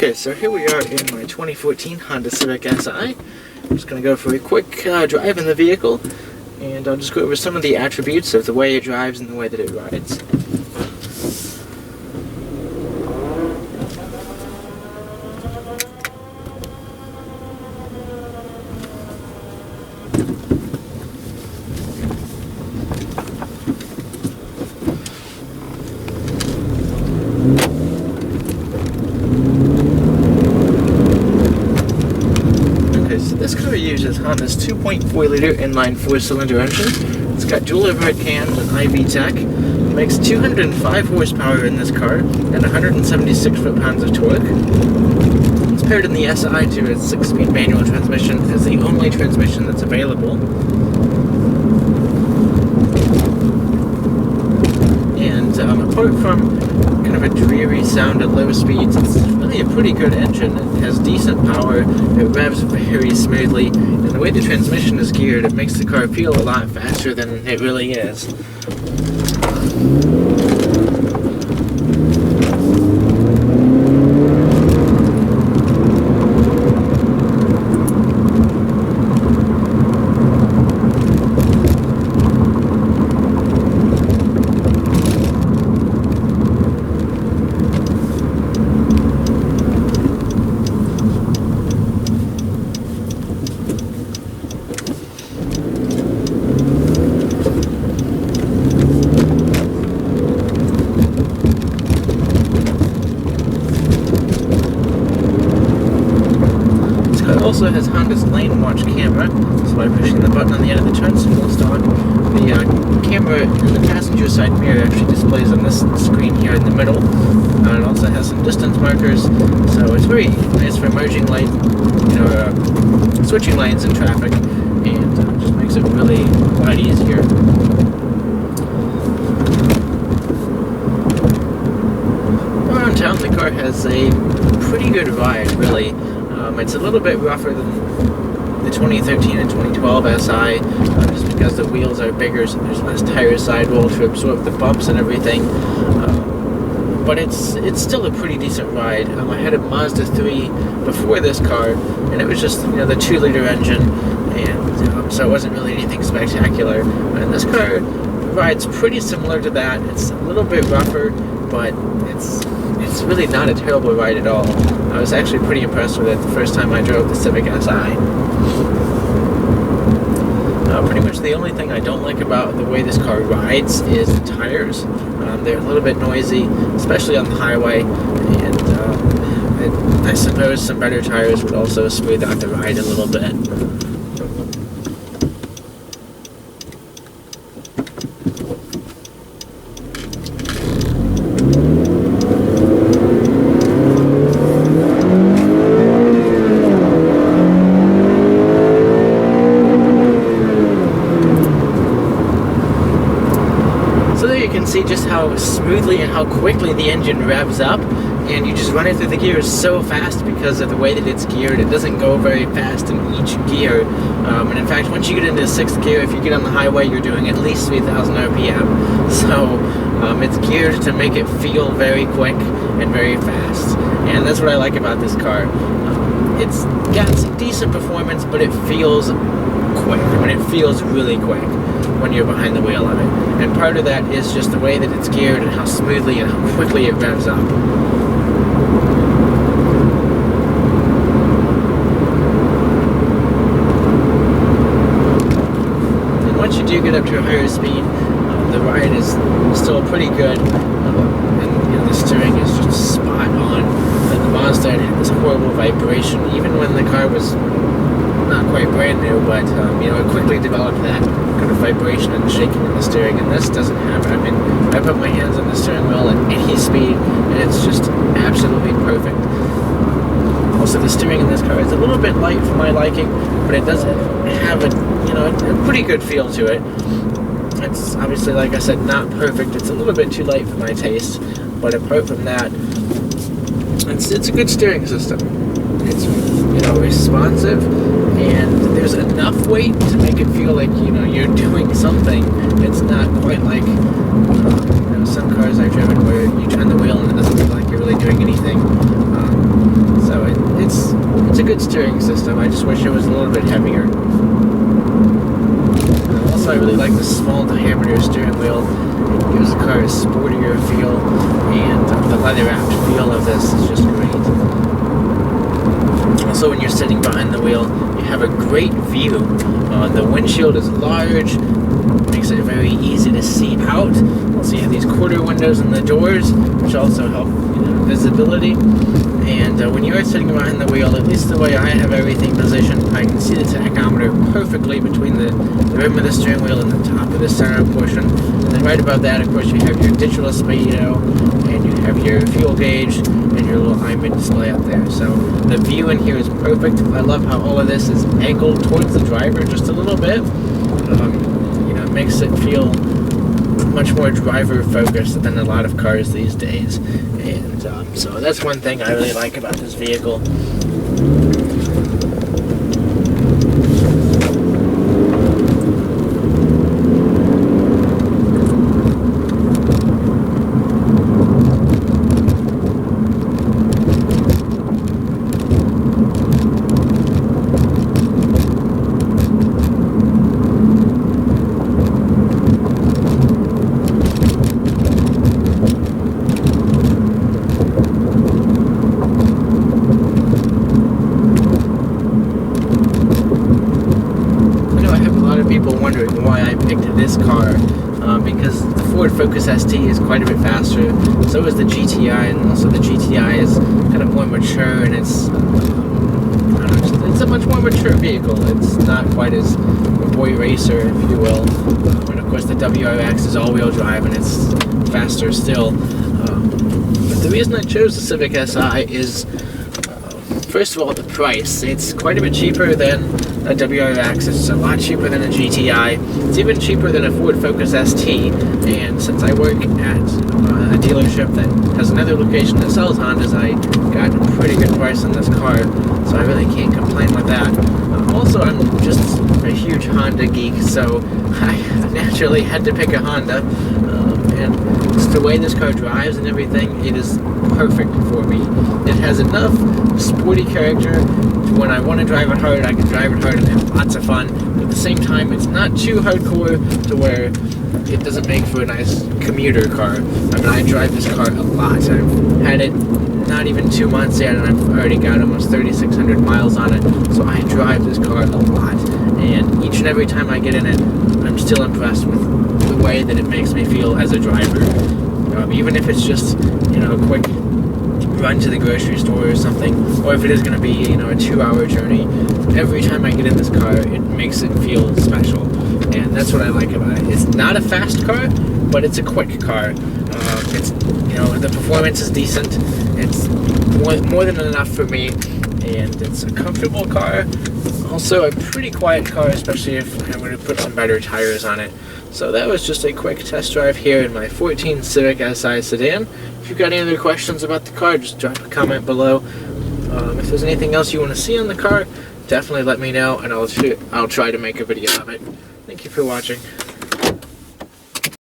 Okay, so here we are in my 2014 Honda Civic Si. I'm just going to go for a quick drive in the vehicle, and I'll just go over some of the attributes of the way it drives and the way that it rides. This car uses Honda's 2.4-liter inline 4-cylinder engine. It's got dual overhead cams and IV tech. It makes 205 horsepower in this car and 176 foot-pounds of torque. It's paired in the SI to its 6-speed manual transmission as the only transmission that's available. And apart from kind of a dreary sound at low speeds, it's really a pretty good engine. It has decent power, it revs very smoothly, and the way the transmission is geared, it makes the car feel a lot faster than it really is. It also has Honda's lane watch camera, so by pushing the button on the end of the turn signal stalk, the camera in the passenger side mirror actually displays on this screen here in the middle. It also has some distance markers, so it's very nice for merging lane, switching lanes in traffic, and just makes it really a lot easier. Around town, the car has a pretty good ride, really. It's a little bit rougher than the 2013 and 2012 SI, just because the wheels are bigger, so there's less tire sidewall to absorb the bumps and everything. But it's still a pretty decent ride. I had a Mazda 3 before this car, and it was just the 2-liter engine, and so it wasn't really anything spectacular. And this car rides pretty similar to that. It's a little bit rougher, but it's really not a terrible ride at all. I was actually pretty impressed with it the first time I drove the Civic Si. Pretty much the only thing I don't like about the way this car rides is the tires. They're a little bit noisy, especially on the highway, and I suppose some better tires would also smooth out the ride a little bit. See just how smoothly and how quickly the engine revs up, and you just run it through the gears so fast because of the way that it's geared. It doesn't go very fast in each gear, and in fact once you get into 6th gear, if you get on the highway, you're doing at least 3,000 RPM, so it's geared to make it feel very quick and very fast, and that's what I like about this car. It's got some decent performance, but it feels quick. It feels really quick when you're behind the wheel of it. And part of that is just the way that it's geared and how smoothly and how quickly it revs up. And once you do get up to a higher speed, the ride is still pretty good. And the steering is just spot on. And the Mazda had this horrible vibration, even when the car was not quite brand new, but it quickly developed that kind of vibration and shaking in the steering, and this doesn't have it. I mean, I put my hands on the steering wheel at any speed, and it's just absolutely perfect. Also, the steering in this car is a little bit light for my liking, but it does have a pretty good feel to it. It's obviously, like I said, not perfect. It's a little bit too light for my taste, but apart from that, it's a good steering system. It's responsive, and there's enough weight to make it feel like you're doing something. It's not quite like some cars I've driven where you turn the wheel and it doesn't feel like you're really doing anything. a good steering system. I just wish it was a little bit heavier. Also, I really like the small diameter steering wheel. It gives the car a sportier feel, and the leather-wrapped feel of this is just great. Also, when you're sitting behind the wheel, you have a great view. The windshield is large, makes it very easy to see out. Also, you have these quarter windows in the doors, which also help visibility. And when you're sitting behind the wheel, at least the way I have everything positioned, I can see the tachometer perfectly between the rim of the steering wheel and the top of the center portion. And then right above that, of course, you have your digital speedo, and you have your fuel gauge, and your little IMID display up there. So the view in here is perfect. I love how all of this is angled towards the driver just a little bit. It makes it feel much more driver focused than a lot of cars these days. And so that's one thing I really like about this vehicle. People wondering why I picked this car, because the Ford Focus ST is quite a bit faster. So is the GTI, and also the GTI is kind of more mature, and it's a much more mature vehicle. It's not quite as a boy racer, if you will. And of course, the WRX is all-wheel drive, and it's faster still. But the reason I chose the Civic Si is, first of all, the price. It's quite a bit cheaper than a WRX. It's a lot cheaper than a GTI. It's even cheaper than a Ford Focus ST. And since I work at a dealership that has another location that sells Hondas, I got a pretty good price on this car. So I really can't complain with that. Also, I'm just a huge Honda geek, so I naturally had to pick a Honda. And just the way this car drives and everything, it is perfect for me. It has enough sporty character. When I want to drive it hard, I can drive it hard and have lots of fun. But at the same time, it's not too hardcore to where it doesn't make for a nice commuter car. I mean, I drive this car a lot. I've had it not even 2 months yet, and I've already got almost 3,600 miles on it. So I drive this car a lot. And each and every time I get in it, I'm still impressed with the way that it makes me feel as a driver. Even if it's just, a quick run to the grocery store or something, or if it is going to be, a 2-hour journey, every time I get in this car, it makes it feel special. And that's what I like about it. It's not a fast car, but it's a quick car. It's, the performance is decent. It's more than enough for me, and it's a comfortable car. Also a pretty quiet car, especially if I'm going to put some better tires on it. So that was just a quick test drive here in my 14 Civic Si sedan. If you've got any other questions about the car, just drop a comment below. If there's anything else you want to see on the car, definitely let me know, and I'll try to make a video of it. Thank you for watching.